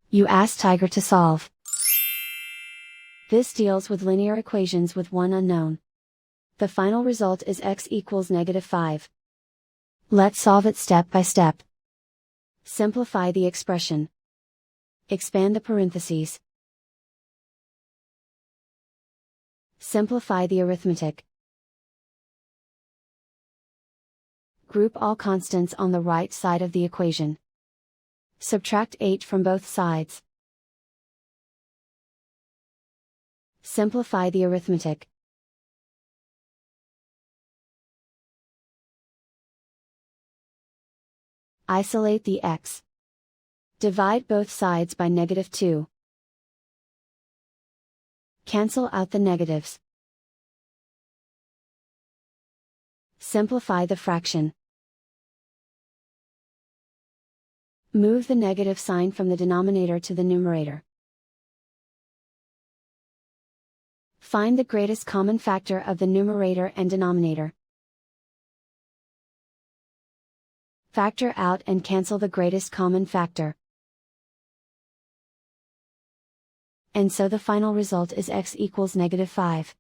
You ask Tiger to solve. This deals with linear equations with one unknown. The final result is x equals -5. Let's solve it step by step. Simplify the expression. Expand the parentheses. Simplify the arithmetic. Group all constants on the right side of the equation. Subtract 8 from both sides. Simplify the arithmetic. Isolate the x. Divide both sides by -2. Cancel out the negatives. Simplify the fraction. Move the negative sign from the denominator to the numerator. Find the greatest common factor of the numerator and denominator. Factor out and cancel the greatest common factor. And so the final result is x equals -5.